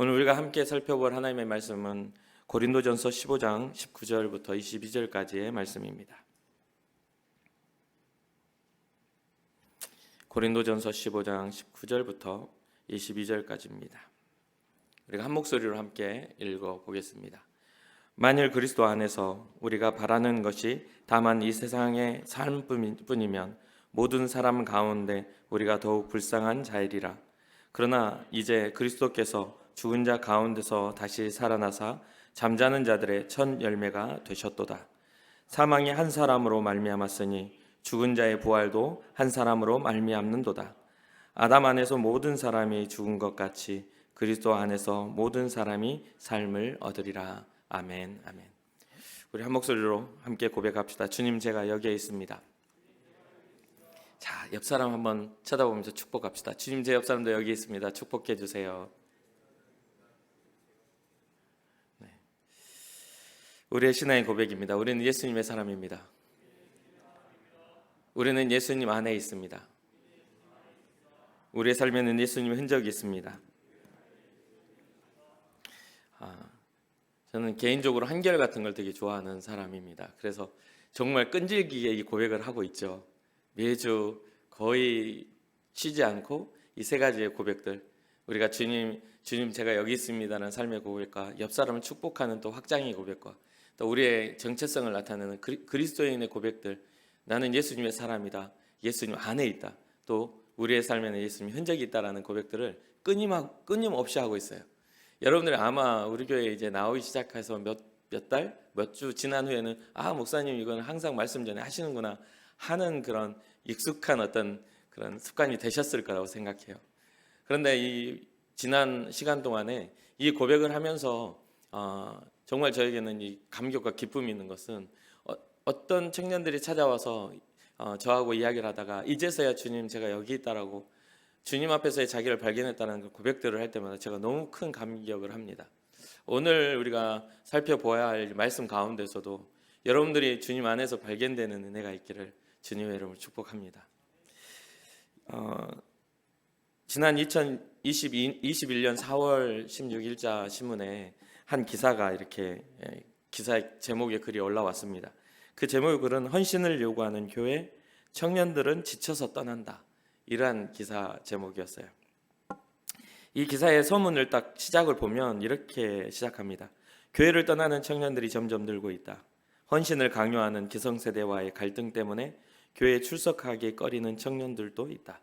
오늘 우리가 함께 살펴볼 하나님의 말씀은 고린도전서 15장 19절부터 22절까지의 말씀입니다. 고린도전서 15장 19절부터 22절까지입니다. 우리가 한 목소리로 함께 읽어보겠습니다. 만일 그리스도 안에서 우리가 바라는 것이 다만 이 세상의 삶뿐이면 모든 사람 가운데 우리가 더욱 불쌍한 자이리라. 그러나 이제 그리스도께서 죽은 자 가운데서 다시 살아나사 잠자는 자들의 첫 열매가 되셨도다. 사망이 한 사람으로 말미암았으니 죽은 자의 부활도 한 사람으로 말미암는도다. 아담 안에서 모든 사람이 죽은 것 같이 그리스도 안에서 모든 사람이 삶을 얻으리라. 아멘. 아멘. 우리 한 목소리로 함께 고백합시다. 주님, 제가 여기에 있습니다. 자, 옆 사람 한번 쳐다보면서 축복합시다. 주님, 제 옆 사람도 여기 있습니다. 축복해 주세요. 네. 우리의 신앙의 고백입니다. 우리는 예수님의 사람입니다. 우리는 예수님 안에 있습니다. 우리의 삶에는 예수님의 흔적이 있습니다. 저는 개인적으로 한결같은 걸 되게 좋아하는 사람입니다. 그래서 정말 끈질기게 이 고백을 하고 있죠. 매주 거의 쉬지 않고 이 세 가지의 고백들, 우리가 주님 제가 여기 있습니다라는 삶의 고백과 옆 사람을 축복하는 또 확장의 고백과 또 우리의 정체성을 나타내는 그리스도인의 고백들, 나는 예수님의 사람이다, 예수님 안에 있다, 또 우리의 삶에는 예수님 흔적이 있다라는 고백들을 끊임없이 하고 있어요. 여러분들이 아마 우리 교회에 이제 나오기 시작해서 몇 주 지난 후에는 목사님 이건 항상 말씀 전에 하시는구나 하는 그런 익숙한 어떤 그런 습관이 되셨을 거라고 생각해요. 그런데 이 지난 시간 동안에 이 고백을 하면서 정말 저에게는 이 감격과 기쁨이 있는 것은 어떤 청년들이 찾아와서 저하고 이야기를 하다가 이제서야 주님 제가 여기 있다라고 주님 앞에서의 자기를 발견했다는 그 고백들을 할 때마다 제가 너무 큰 감격을 합니다. 오늘 우리가 살펴보아야 할 말씀 가운데서도 여러분들이 주님 안에서 발견되는 은혜가 있기를 주님의 이름으로 축복합니다. 지난 2021년 4월 16일자 신문에 한 기사가 이렇게 기사 제목의 글이 올라왔습니다. 그 제목의 글은 헌신을 요구하는 교회, 청년들은 지쳐서 떠난다, 이러한 기사 제목이었어요. 이 기사의 서문을 딱 시작을 보면 이렇게 시작합니다. 교회를 떠나는 청년들이 점점 늘고 있다. 헌신을 강요하는 기성세대와의 갈등 때문에 교회에 출석하기 꺼리는 청년들도 있다.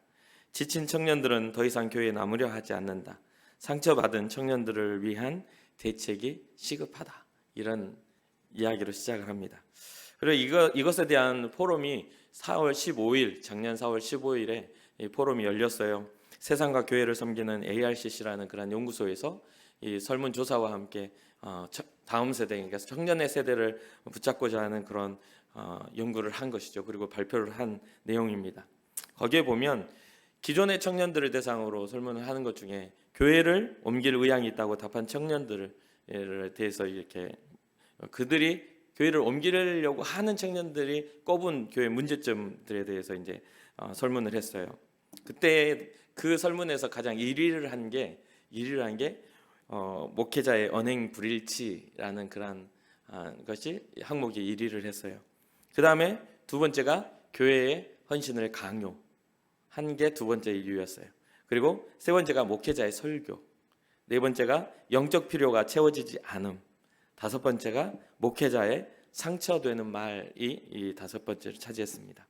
지친 청년들은 더 이상 교회에 남으려 하지 않는다. 상처받은 청년들을 위한 대책이 시급하다. 이런 이야기로 시작을 합니다. 그리고 이것에 대한 포럼이 4월 15일, 작년 4월 15일에 이 포럼이 열렸어요. 세상과 교회를 섬기는 ARCC라는 그런 연구소에서 이 설문조사와 함께 다음 세대, 그러니까 청년의 세대를 붙잡고자 하는 그런 연구를 한 것이죠. 그리고 발표를 한 내용입니다. 거기에 보면 기존의 청년들을 대상으로 설문을 하는 것 중에 교회를 옮길 의향이 있다고 답한 청년들에 대해서 이렇게 그들이 교회를 옮기려고 하는 청년들이 꼽은 교회 문제점들에 대해서 이제 설문을 했어요. 그때 그 설문에서 가장 1위를 한 게 목회자의 언행 불일치라는 그런 것이 항목이 1위를 했어요. 그 다음에 두 번째가 교회의 헌신을 강요한 게 두 번째 이유였어요. 그리고 세 번째가 목회자의 설교, 네 번째가 영적 필요가 채워지지 않음, 다섯 번째가 목회자의 상처되는 말이 이 다섯 번째를 차지했습니다.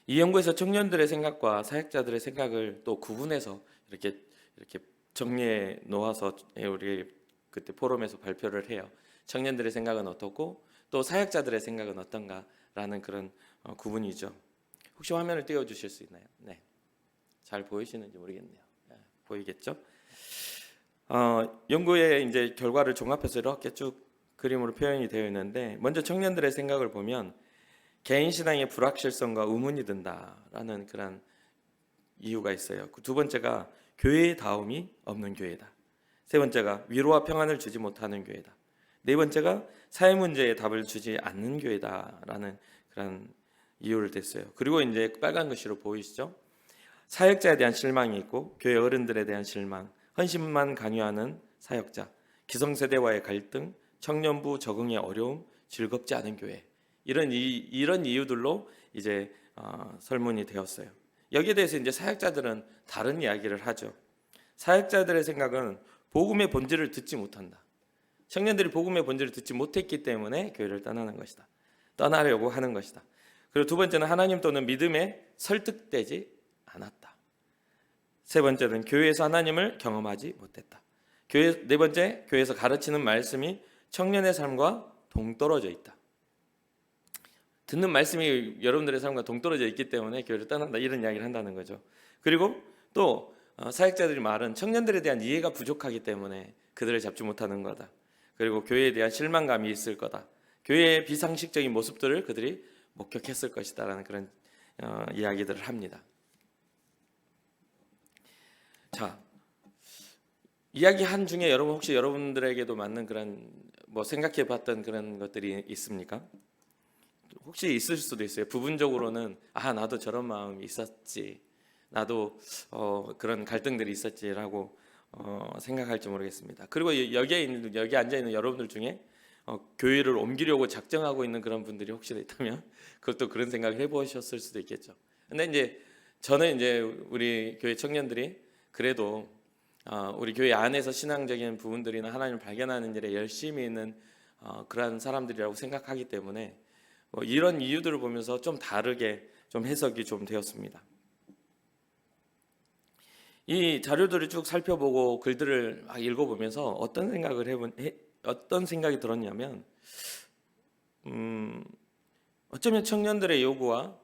이 연구에서 청년들의 생각과 사역자들의 생각을 또 구분해서 이렇게 정리해 놓아서 우리 그때 포럼에서 발표를 해요. 청년들의 생각은 어떻고 또 사역자들의 생각은 어떤가라는 그런 구분이죠. 혹시 화면을 띄워주실 수 있나요? 네, 잘 보이시는지 모르겠네요. 네, 보이겠죠? 연구의 이제 결과를 종합해서 이렇게 쭉 그림으로 표현이 되어 있는데, 먼저 청년들의 생각을 보면 개인 신앙의 불확실성과 의문이 든다라는 그런 이유가 있어요. 두 번째가 교회의 다움이 없는 교회다. 세 번째가 위로와 평안을 주지 못하는 교회다. 네 번째가 사회 문제에 답을 주지 않는 교회다라는 그런 이유를 댔어요. 그리고 이제 빨간 글씨로 보이시죠? 사역자에 대한 실망이 있고 교회 어른들에 대한 실망, 헌신만 강요하는 사역자, 기성세대와의 갈등, 청년부 적응의 어려움, 즐겁지 않은 교회, 이런 이유들로 이제 설문이 되었어요. 여기에 대해서 이제 사역자들은 다른 이야기를 하죠. 사역자들의 생각은 복음의 본질을 듣지 못한다. 청년들이 복음의 본질을 듣지 못했기 때문에 교회를 떠나는 것이다. 떠나려고 하는 것이다. 그리고 두 번째는 하나님 또는 믿음에 설득되지 않았다. 세 번째는 교회에서 하나님을 경험하지 못했다. 네 번째, 교회에서 가르치는 말씀이 청년의 삶과 동떨어져 있다. 듣는 말씀이 여러분들의 삶과 동떨어져 있기 때문에 교회를 떠난다, 이런 이야기를 한다는 거죠. 그리고 또 사역자들이 말은 청년들에 대한 이해가 부족하기 때문에 그들을 잡지 못하는 거다. 그리고 교회에 대한 실망감이 있을 거다. 교회의 비상식적인 모습들을 그들이 목격했을 것이다라는 그런 이야기들을 합니다. 자, 이야기한 중에 여러분 혹시 여러분들에게도 맞는 그런 생각해봤던 그런 것들이 있습니까? 혹시 있을 수도 있어요. 부분적으로는 나도 저런 마음이 있었지, 나도 그런 갈등들이 있었지라고 생각할지 모르겠습니다. 그리고 여기 앉아 있는 여러분들 중에 교회를 옮기려고 작정하고 있는 그런 분들이 혹시 있다면 그것도 그런 생각을 해보셨을 수도 있겠죠. 근데 이제 저는 이제 우리 교회 청년들이 그래도 우리 교회 안에서 신앙적인 부분들이나 하나님을 발견하는 일에 열심히 있는 그러한 사람들이라고 생각하기 때문에 이런 이유들을 보면서 좀 다르게 좀 해석이 좀 되었습니다. 이 자료들을 쭉 살펴보고 글들을 막 읽어보면서 어떤 생각이 들었냐면 어쩌면 청년들의 요구와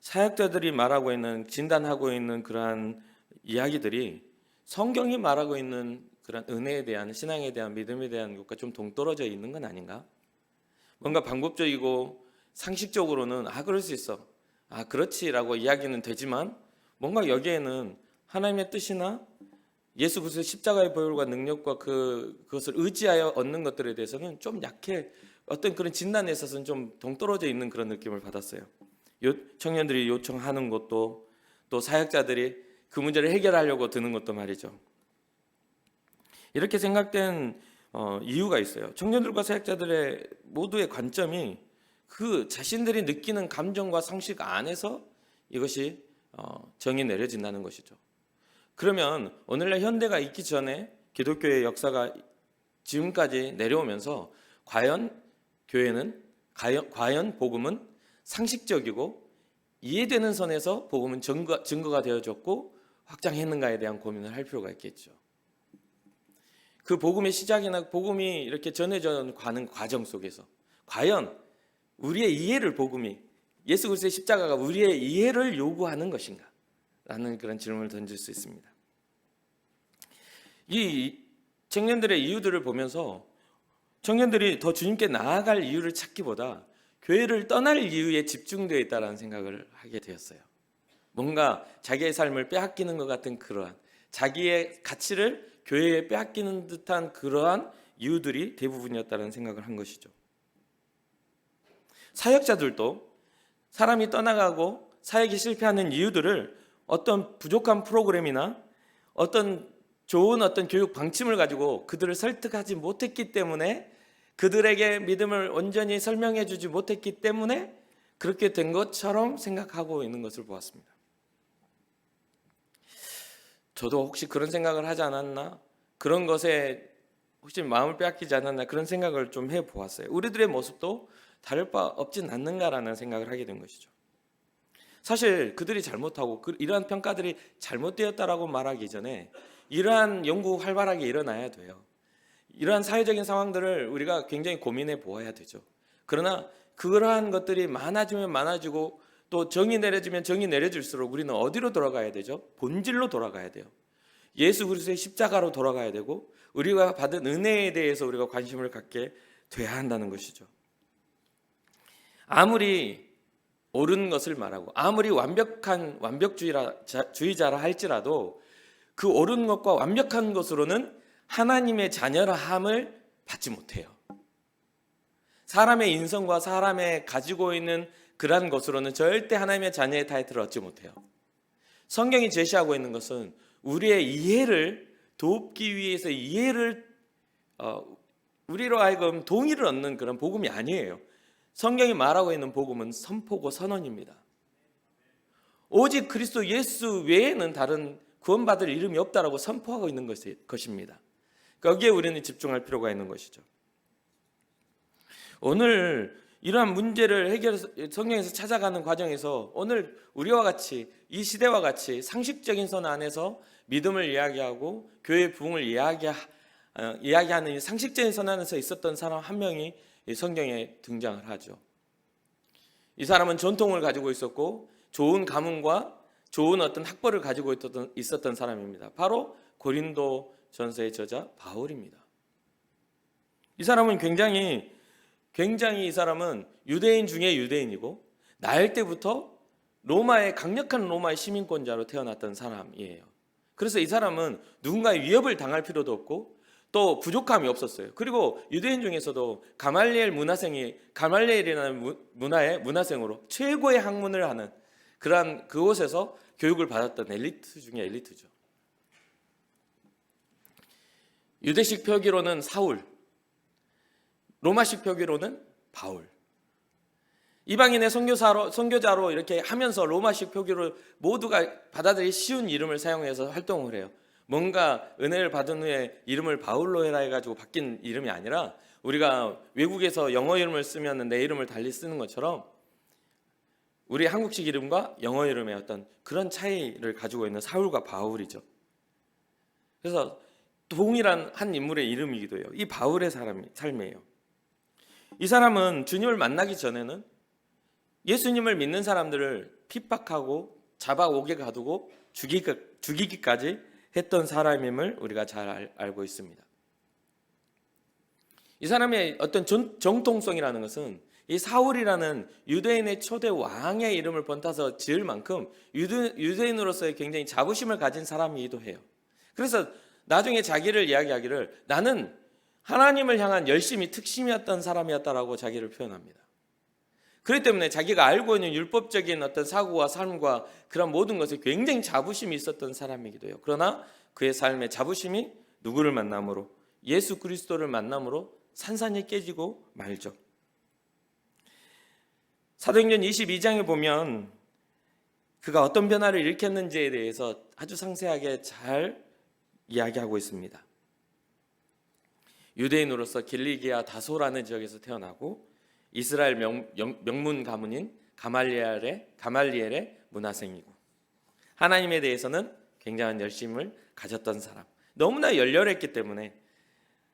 사역자들이 말하고 있는, 진단하고 있는 그러한 이야기들이 성경이 말하고 있는 그런 은혜에 대한, 신앙에 대한, 믿음에 대한 것과 좀 동떨어져 있는 건 아닌가? 뭔가 방법적이고 상식적으로는 그럴 수 있어, 그렇지라고 이야기는 되지만 뭔가 여기에는 하나님의 뜻이나 예수 그리스도의 십자가의 보혈과 능력과 그것을 의지하여 얻는 것들에 대해서는 좀 약해, 어떤 그런 진단에 있어서는 좀 동떨어져 있는 그런 느낌을 받았어요. 청년들이 요청하는 것도, 또 사역자들이 그 문제를 해결하려고 드는 것도 말이죠. 이렇게 생각된 이유가 있어요. 청년들과 사역자들의 모두의 관점이 그 자신들이 느끼는 감정과 상식 안에서 이것이 정이 내려진다는 것이죠. 그러면 오늘날 현대가 있기 전에 기독교의 역사가 지금까지 내려오면서 과연 복음은 상식적이고 이해되는 선에서 복음은 증거가 되어졌고 확장했는가에 대한 고민을 할 필요가 있겠죠. 그 복음의 시작이나 복음이 이렇게 전해져 가는 과정 속에서 과연 우리의 이해를, 복음이, 예수 그리스도의 십자가가 우리의 이해를 요구하는 것인가? 라는 그런 질문을 던질 수 있습니다. 이 청년들의 이유들을 보면서 청년들이 더 주님께 나아갈 이유를 찾기보다 교회를 떠날 이유에 집중되어 있다는 생각을 하게 되었어요. 뭔가 자기의 삶을 빼앗기는 것 같은 그러한, 자기의 가치를 교회에 빼앗기는 듯한 그러한 이유들이 대부분이었다는 생각을 한 것이죠. 사역자들도 사람이 떠나가고 사역이 실패하는 이유들을 어떤 부족한 프로그램이나 어떤 좋은 교육 방침을 가지고 그들을 설득하지 못했기 때문에, 그들에게 믿음을 온전히 설명해 주지 못했기 때문에 그렇게 된 것처럼 생각하고 있는 것을 보았습니다. 저도 혹시 그런 생각을 하지 않았나? 그런 것에 혹시 마음을 빼앗기지 않았나? 그런 생각을 좀 해보았어요. 우리들의 모습도 다를 바 없진 않는가라는 생각을 하게 된 것이죠. 사실 그들이 잘못하고 이러한 평가들이 잘못되었다라고 말하기 전에 이러한 연구 활발하게 일어나야 돼요. 이러한 사회적인 상황들을 우리가 굉장히 고민해 보아야 되죠. 그러나 그러한 것들이 많아지면 많아지고 또 정이 내려지면 정이 내려질수록 우리는 어디로 돌아가야 되죠? 본질로 돌아가야 돼요. 예수 그리스도의 십자가로 돌아가야 되고 우리가 받은 은혜에 대해서 우리가 관심을 갖게 돼야 한다는 것이죠. 아무리 옳은 것을 말하고 아무리 완벽주의자라 할지라도 그 옳은 것과 완벽한 것으로는 하나님의 자녀라함을 받지 못해요. 사람의 인성과 사람의 가지고 있는 그러한 것으로는 절대 하나님의 자녀의 타이틀을 얻지 못해요. 성경이 제시하고 있는 것은 우리의 이해를 돕기 위해서 이해를 우리로 하여금 동의를 얻는 그런 복음이 아니에요. 성경이 말하고 있는 복음은 선포고 선언입니다. 오직 그리스도 예수 외에는 다른 구원받을 이름이 없다라고 선포하고 있는 것입니다. 거기에 우리는 집중할 필요가 있는 것이죠. 오늘 이러한 문제를 성경에서 찾아가는 과정에서 오늘 우리와 같이 이 시대와 같이 상식적인 선 안에서 믿음을 이야기하고 교회 부흥을 이야기하는 이 상식적인 선 안에서 있었던 사람 한 명이 성경에 등장을 하죠. 이 사람은 전통을 가지고 있었고 좋은 가문과 좋은 어떤 학벌을 가지고 있었던 사람입니다. 바로 고린도 전서의 저자 바울입니다. 이 사람은 굉장히 이 사람은 유대인 중에 유대인이고 나일 때부터 강력한 로마의 시민권자로 태어났던 사람이에요. 그래서 이 사람은 누군가의 위협을 당할 필요도 없고 또 부족함이 없었어요. 그리고 유대인 중에서도 가말리엘이라는 문화의 문화생으로 최고의 학문을 하는 그러한 그곳에서 교육을 받았던 엘리트 중에 엘리트죠. 유대식 표기로는 사울, 로마식 표기로는 바울. 이방인의 선교자로 이렇게 하면서 로마식 표기로 모두가 받아들이기 쉬운 이름을 사용해서 활동을 해요. 뭔가 은혜를 받은 후에 이름을 바울로 해라 해가지고 바뀐 이름이 아니라 우리가 외국에서 영어 이름을 쓰면 내 이름을 달리 쓰는 것처럼 우리 한국식 이름과 영어 이름의 어떤 그런 차이를 가지고 있는 사울과 바울이죠. 그래서 동일한 한 인물의 이름이기도 해요. 이 바울의 삶이에요. 이 사람은 주님을 만나기 전에는 예수님을 믿는 사람들을 핍박하고 잡아 옥에 가두고 죽이기까지 했던 사람임을 우리가 잘 알고 있습니다. 이 사람의 어떤 정통성이라는 것은 이 사울이라는 유대인의 초대 왕의 이름을 번타서 지을 만큼 유대인으로서의 굉장히 자부심을 가진 사람이기도 해요. 그래서 나중에 자기를 이야기하기를 나는 하나님을 향한 열심이 특심이었던 사람이었다라고 자기를 표현합니다. 그렇기 때문에 자기가 알고 있는 율법적인 어떤 사고와 삶과 그런 모든 것에 굉장히 자부심이 있었던 사람이기도 해요. 그러나 그의 삶의 자부심이 누구를 만남으로 예수 그리스도를 만남으로 산산이 깨지고 말죠. 사도행전 22장에 보면 그가 어떤 변화를 일으켰는지에 대해서 아주 상세하게 잘 이야기하고 있습니다. 유대인으로서 길리기아 다소라는 지역에서 태어나고 이스라엘 명문 가문인 가말리엘의 문화생이고 하나님에 대해서는 굉장한 열심을 가졌던 사람, 너무나 열렬했기 때문에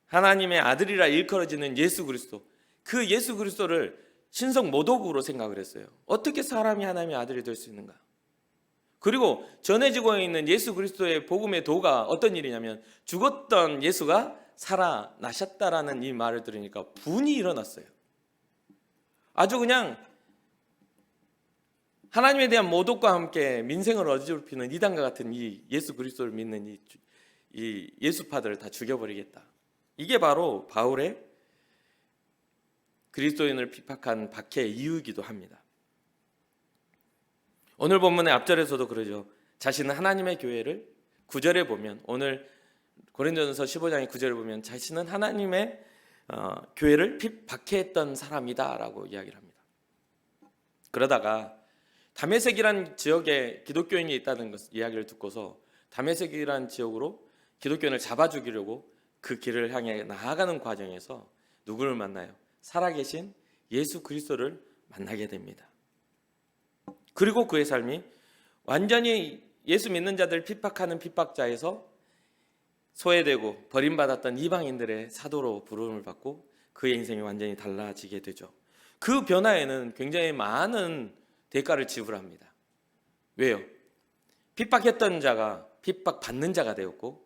하나님의 아들이라 일컬어지는 예수 그리스도, 그 예수 그리스도를 신성 모독으로 생각을 했어요. 어떻게 사람이 하나님의 아들이 될 수 있는가? 그리고 전해지고 있는 예수 그리스도의 복음의 도가 어떤 일이냐면 죽었던 예수가 살아나셨다라는 이 말을 들으니까 분이 일어났어요. 아주 그냥 하나님에 대한 모독과 함께 민생을 어지럽히는 이단과 같은 이 예수 그리스도를 믿는 이 예수파들을 다 죽여버리겠다. 이게 바로 바울의 그리스도인을 비판한 박해의 이유이기도 합니다. 오늘 본문의 앞절에서도 그러죠. 자신은 하나님의 교회를 9절에 보면, 오늘 고린도전서 15장의 9절을 보면 자신은 하나님의 교회를 박해했던 사람이다 라고 이야기를 합니다. 그러다가 다메섹이란 지역에 기독교인이 있다는 이야기를 듣고서 다메섹이란 지역으로 기독교인을 잡아 죽이려고 그 길을 향해 나아가는 과정에서 누구를 만나요? 살아계신 예수 그리스도를 만나게 됩니다. 그리고 그의 삶이 완전히 예수 믿는 자들 핍박하는 핍박자에서 소외되고 버림받았던 이방인들의 사도로 부름을 받고 그의 인생이 완전히 달라지게 되죠. 그 변화에는 굉장히 많은 대가를 지불합니다. 왜요? 핍박했던 자가 핍박받는 자가 되었고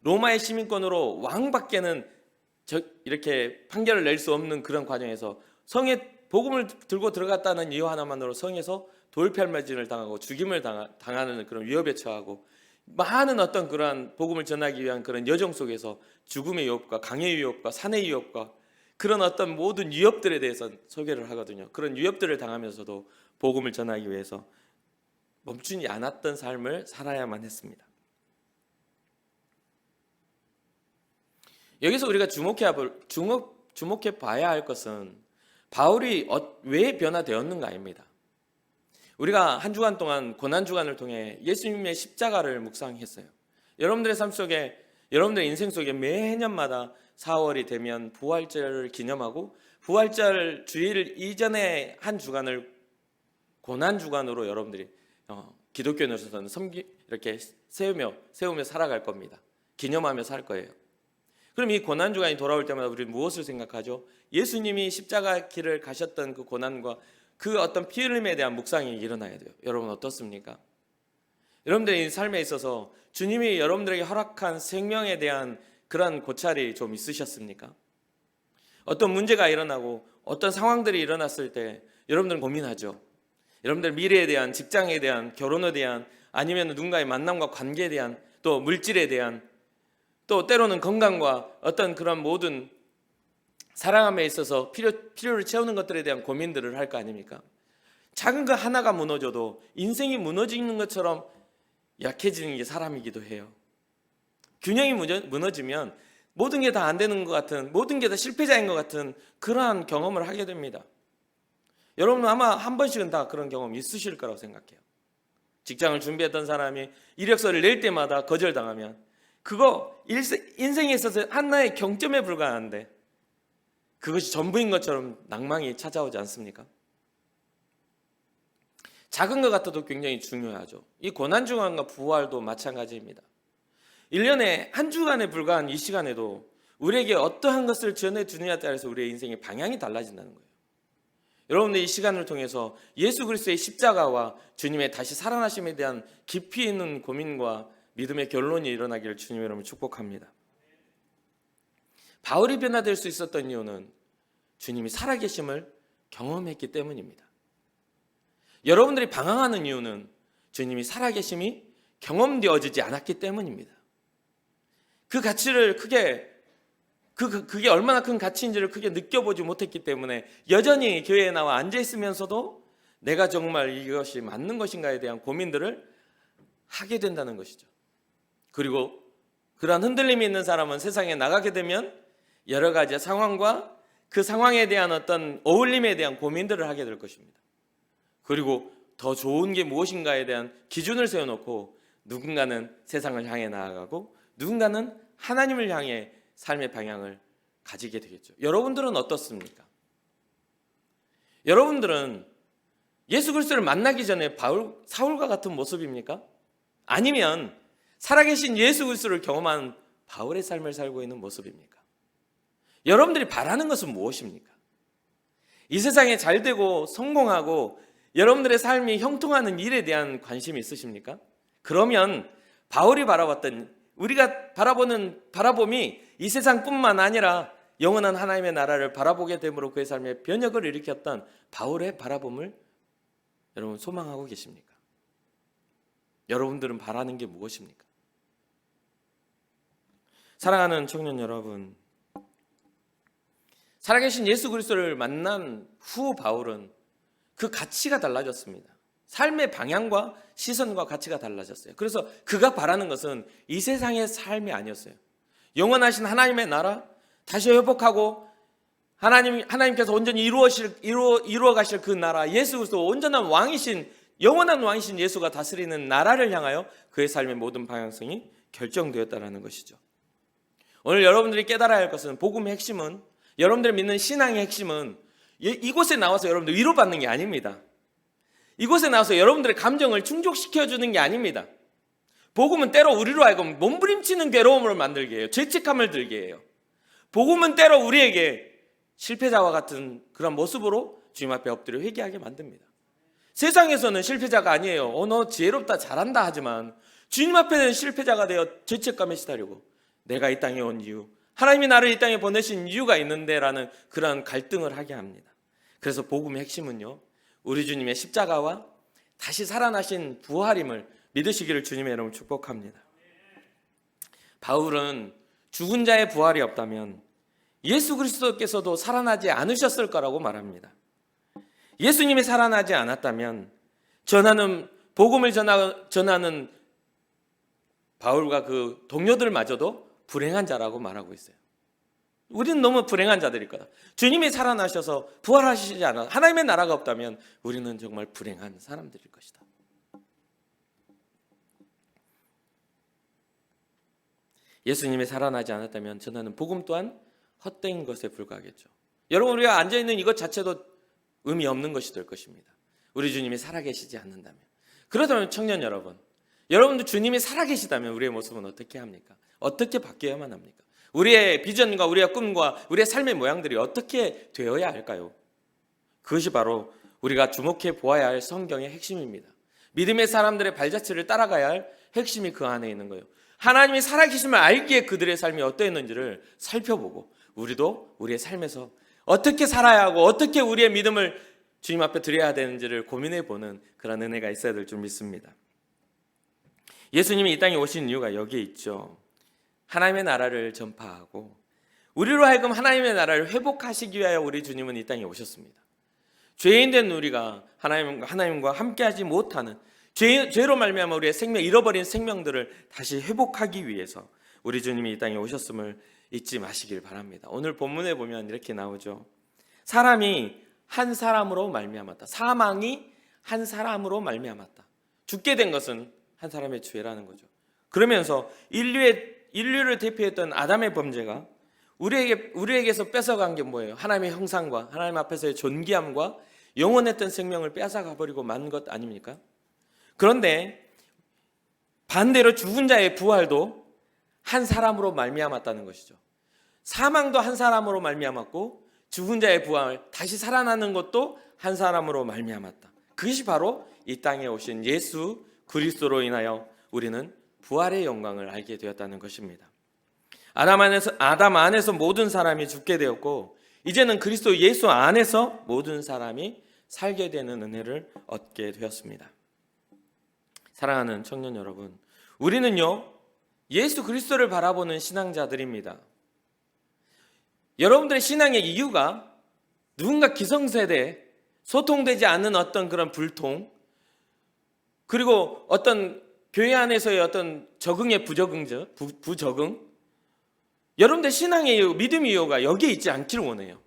로마의 시민권으로 왕밖에는 이렇게 판결을 낼 수 없는 그런 과정에서 성에 복음을 들고 들어갔다는 이유 하나만으로 성에서 돌팔매진을 당하고 죽임을 당하는 그런 위협에 처하고 많은 어떤 그러한 복음을 전하기 위한 그런 여정 속에서 죽음의 위협과 강의 위협과 산의 위협과 그런 어떤 모든 위협들에 대해서 소개를 하거든요. 그런 위협들을 당하면서도 복음을 전하기 위해서 멈추지 않았던 삶을 살아야만 했습니다. 여기서 우리가 주목해 봐야 할 것은 바울이 왜 변화되었는가입니다. 우리가 한 주간 동안 고난주간을 통해 예수님의 십자가를 묵상했어요. 여러분들의 삶 속에, 여러분들의 인생 속에 매해년마다 4월이 되면 부활절을 기념하고 부활절 주일 이전에 한 주간을 고난주간으로 여러분들이 기독교인으로서는 이렇게 세우며 살아갈 겁니다. 기념하며 살 거예요. 그럼 이 고난주간이 돌아올 때마다 우리는 무엇을 생각하죠? 예수님이 십자가 길을 가셨던 그 고난과 그 어떤 피 흘림에 대한 묵상이 일어나야 돼요. 여러분 어떻습니까? 여러분들의 삶에 있어서 주님이 여러분들에게 허락한 생명에 대한 그런 고찰이 좀 있으셨습니까? 어떤 문제가 일어나고 어떤 상황들이 일어났을 때 여러분들은 고민하죠. 여러분들 미래에 대한, 직장에 대한, 결혼에 대한, 아니면 누군가의 만남과 관계에 대한, 또 물질에 대한, 또 때로는 건강과 어떤 그런 모든 살아감에 있어서 필요를 채우는 것들에 대한 고민들을 할 거 아닙니까? 작은 거 하나가 무너져도 인생이 무너지는 것처럼 약해지는 게 사람이기도 해요. 균형이 무너지면 모든 게 다 안 되는 것 같은, 모든 게 다 실패자인 것 같은 그러한 경험을 하게 됩니다. 여러분은 아마 한 번씩은 다 그런 경험 있으실 거라고 생각해요. 직장을 준비했던 사람이 이력서를 낼 때마다 거절당하면 그거 인생에 있어서 하나의 경점에 불과한데 그것이 전부인 것처럼 낭망이 찾아오지 않습니까? 작은 것 같아도 굉장히 중요하죠. 이 고난주간과 부활도 마찬가지입니다. 1년에 한 주간에 불과한 이 시간에도 우리에게 어떠한 것을 전해주느냐에 따라서 우리의 인생의 방향이 달라진다는 거예요. 여러분들 이 시간을 통해서 예수 그리스도의 십자가와 주님의 다시 살아나심에 대한 깊이 있는 고민과 믿음의 결론이 일어나기를 주님 여러분 축복합니다. 바울이 변화될 수 있었던 이유는 주님이 살아계심을 경험했기 때문입니다. 여러분들이 방황하는 이유는 주님이 살아계심이 경험되어지지 않았기 때문입니다. 그 가치를 그게 얼마나 큰 가치인지를 크게 느껴보지 못했기 때문에 여전히 교회에 나와 앉아있으면서도 내가 정말 이것이 맞는 것인가에 대한 고민들을 하게 된다는 것이죠. 그리고 그러한 흔들림이 있는 사람은 세상에 나가게 되면 여러 가지 상황과 그 상황에 대한 어떤 어울림에 대한 고민들을 하게 될 것입니다. 그리고 더 좋은 게 무엇인가에 대한 기준을 세워놓고 누군가는 세상을 향해 나아가고 누군가는 하나님을 향해 삶의 방향을 가지게 되겠죠. 여러분들은 어떻습니까? 여러분들은 예수 그리스도를 만나기 전에 사울과 같은 모습입니까? 아니면 살아계신 예수 그리스도를 경험한 바울의 삶을 살고 있는 모습입니까? 여러분들이 바라는 것은 무엇입니까? 이 세상에 잘되고 성공하고 여러분들의 삶이 형통하는 일에 대한 관심이 있으십니까? 그러면 바울이 바라봤던 우리가 바라보는 바라봄이 이 세상뿐만 아니라 영원한 하나님의 나라를 바라보게 됨으로 그의 삶에 변혁을 일으켰던 바울의 바라봄을 여러분 소망하고 계십니까? 여러분들은 바라는 게 무엇입니까? 사랑하는 청년 여러분, 살아계신 예수 그리스도를 만난 후 바울은 그 가치가 달라졌습니다. 삶의 방향과 시선과 가치가 달라졌어요. 그래서 그가 바라는 것은 이 세상의 삶이 아니었어요. 영원하신 하나님의 나라 다시 회복하고 하나님께서 온전히 이루어 가실 그 나라, 예수 그리스도 온전한 왕이신 영원한 왕이신 예수가 다스리는 나라를 향하여 그의 삶의 모든 방향성이 결정되었다는 것이죠. 오늘 여러분들이 깨달아야 할 것은 복음의 핵심은, 여러분들이 믿는 신앙의 핵심은 이곳에 나와서 여러분들 위로받는 게 아닙니다. 이곳에 나와서 여러분들의 감정을 충족시켜주는 게 아닙니다. 복음은 때로 우리로 하여금 몸부림치는 괴로움을 만들게 해요. 죄책감을 들게 해요. 복음은 때로 우리에게 실패자와 같은 그런 모습으로 주님 앞에 엎드려 회개하게 만듭니다. 세상에서는 실패자가 아니에요. 너 지혜롭다 잘한다 하지만 주님 앞에는 실패자가 되어 죄책감에 시달리고 내가 이 땅에 온 이유, 하나님이 나를 이 땅에 보내신 이유가 있는데 라는 그런 갈등을 하게 합니다. 그래서 복음의 핵심은요, 우리 주님의 십자가와 다시 살아나신 부활임을 믿으시기를 주님의 이름으로 축복합니다. 바울은 죽은 자의 부활이 없다면 예수 그리스도께서도 살아나지 않으셨을 거라고 말합니다. 예수님이 살아나지 않았다면 복음을 전하는 바울과 그 동료들마저도 불행한 자라고 말하고 있어요. 우리는 너무 불행한 자들일 거다. 주님이 살아나셔서 부활하시지 않아 하나님의 나라가 없다면 우리는 정말 불행한 사람들일 것이다. 예수님이 살아나지 않았다면 저는 복음 또한 헛된 것에 불과하겠죠. 여러분, 우리가 앉아있는 이것 자체도 의미 없는 것이 될 것입니다. 우리 주님이 살아계시지 않는다면. 그렇다면 청년 여러분, 여러분도 주님이 살아계시다면 우리의 모습은 어떻게 합니까? 어떻게 바뀌어야만 합니까? 우리의 비전과 우리의 꿈과 우리의 삶의 모양들이 어떻게 되어야 할까요? 그것이 바로 우리가 주목해 보아야 할 성경의 핵심입니다. 믿음의 사람들의 발자취를 따라가야 할 핵심이 그 안에 있는 거예요. 하나님이 살아계심을 알기에 그들의 삶이 어떠했는지를 살펴보고 우리도 우리의 삶에서 어떻게 살아야 하고 어떻게 우리의 믿음을 주님 앞에 드려야 되는지를 고민해보는 그런 은혜가 있어야 될 줄 믿습니다. 예수님이 이 땅에 오신 이유가 여기에 있죠. 하나님의 나라를 전파하고 우리로 하여금 하나님의 나라를 회복하시기 위하여 우리 주님은 이 땅에 오셨습니다. 죄인된 우리가 하나님과 함께하지 못하는 죄로 말미암아 우리의 생명, 잃어버린 생명들을 다시 회복하기 위해서 우리 주님이 이 땅에 오셨음을 잊지 마시길 바랍니다. 오늘 본문에 보면 이렇게 나오죠. 사람이 한 사람으로 말미암았다. 사망이 한 사람으로 말미암았다. 죽게 된 것은 한 사람의 죄라는 거죠. 그러면서 인류를 대표했던 아담의 범죄가 우리에게서 뺏어간 게 뭐예요? 하나님의 형상과 하나님 앞에서의 존귀함과 영원했던 생명을 뺏어가 버리고 만 것 아닙니까? 그런데 반대로 죽은 자의 부활도 한 사람으로 말미암았다는 것이죠. 사망도 한 사람으로 말미암았고 죽은 자의 부활, 다시 살아나는 것도 한 사람으로 말미암았다. 그것이 바로 이 땅에 오신 예수 그리스도로 인하여 우리는 부활의 영광을 알게 되었다는 것입니다. 아담 안에서 모든 사람이 죽게 되었고 이제는 그리스도 예수 안에서 모든 사람이 살게 되는 은혜를 얻게 되었습니다. 사랑하는 청년 여러분, 우리는요 예수 그리스도를 바라보는 신앙자들입니다. 여러분들의 신앙의 이유가 누군가 기성세대, 소통되지 않는 어떤 그런 불통, 그리고 어떤 교회 안에서의 어떤 적응의 부적응, 여러분들 신앙의 이유, 믿음의 이유가 여기에 있지 않기를 원해요.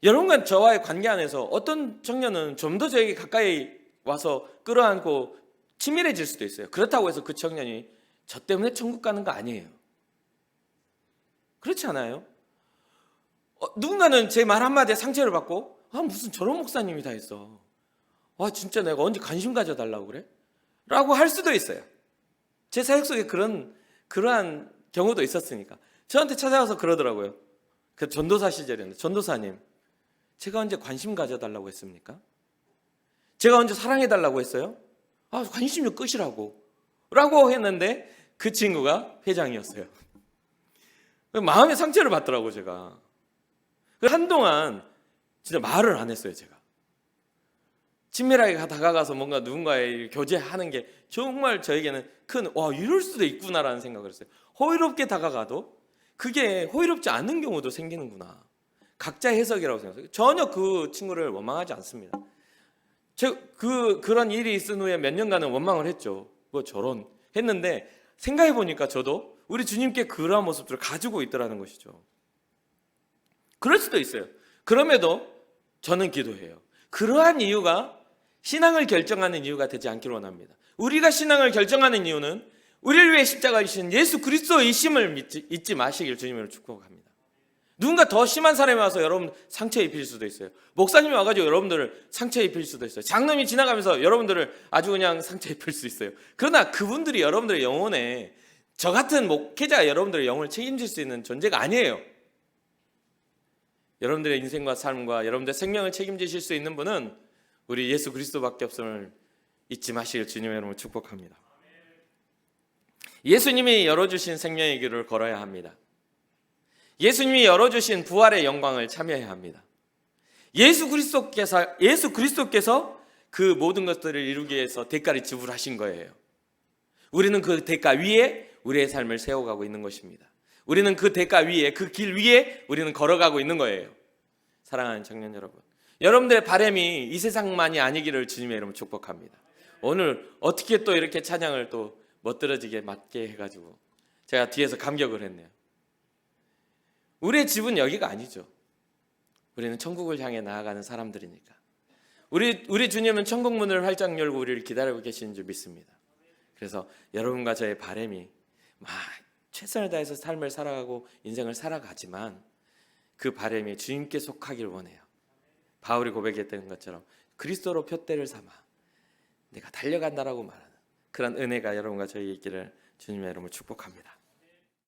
여러분과 저와의 관계 안에서 어떤 청년은 좀 더 저에게 가까이 와서 끌어안고 친밀해질 수도 있어요. 그렇다고 해서 그 청년이 저 때문에 천국 가는 거 아니에요. 그렇지 않아요? 누군가는 제 말 한마디에 상처를 받고 무슨 저런 목사님이 다 있어. 진짜 내가 언제 관심 가져달라고 그래? 라고 할 수도 있어요. 제 사역 속에 그러한 경우도 있었으니까. 저한테 찾아와서 그러더라고요. 그 전도사 시절이었는데, 전도사님, 제가 언제 관심 가져달라고 했습니까? 제가 언제 사랑해달라고 했어요? 관심 좀 끄시라고 라고 했는데 그 친구가 회장이었어요. 마음의 상처를 받더라고요. 제가 한동안 진짜 말을 안 했어요. 제가 친밀하게 다가가서 뭔가 누군가의 교제하는 게 정말 저에게는 이럴 수도 있구나라는 생각을 했어요. 호의롭게 다가가도 그게 호의롭지 않은 경우도 생기는구나. 각자의 해석이라고 생각해요. 전혀 그 친구를 원망하지 않습니다. 그런 일이 있은 후에 몇 년간은 원망을 했죠. 저런 했는데 생각해 보니까 저도 우리 주님께 그러한 모습들을 가지고 있더라는 것이죠. 그럴 수도 있어요. 그럼에도 저는 기도해요. 그러한 이유가 신앙을 결정하는 이유가 되지 않기를 원합니다. 우리가 신앙을 결정하는 이유는 우리를 위해 십자가에 지신 예수 그리스도의 이심을 잊지 마시길 주님으로 축복합니다. 누군가 더 심한 사람이 와서 여러분 상처 입힐 수도 있어요. 목사님이 와가지고 여러분들을 상처 입힐 수도 있어요. 장로님이 지나가면서 여러분들을 아주 그냥 상처 입힐 수 있어요. 그러나 그분들이 여러분들의 영혼에 저 같은 목회자가 여러분들의 영혼을 책임질 수 있는 존재가 아니에요. 여러분들의 인생과 삶과 여러분들의 생명을 책임지실 수 있는 분은 우리 예수 그리스도밖에 없음을 잊지 마시길 주님의 이름으로 축복합니다. 예수님이 열어주신 생명의 길을 걸어야 합니다. 예수님이 열어주신 부활의 영광을 참여해야 합니다. 예수 그리스도께서 그 모든 것들을 이루기 위해서 대가를 지불하신 거예요. 우리는 그 대가 위에 우리의 삶을 세워가고 있는 것입니다. 우리는 그 대가 위에, 그 길 위에 우리는 걸어가고 있는 거예요. 사랑하는 청년 여러분, 여러분들의 바람이 이 세상만이 아니기를 주님의 이름으로 축복합니다. 오늘 어떻게 또 이렇게 찬양을 또 멋들어지게 맞게 해가지고 제가 뒤에서 감격을 했네요. 우리의 집은 여기가 아니죠. 우리는 천국을 향해 나아가는 사람들이니까. 우리 주님은 천국 문을 활짝 열고 우리를 기다리고 계시는 줄 믿습니다. 그래서 여러분과 저의 바람이 최선을 다해서 삶을 살아가고 인생을 살아가지만 그 바람이 주님께 속하길 원해요. 바울이 고백했던 것처럼 그리스도로 푯대를 삼아 내가 달려간다라고 말하는 그런 은혜가 여러분과 저희 있기를 주님의 이름으로 축복합니다.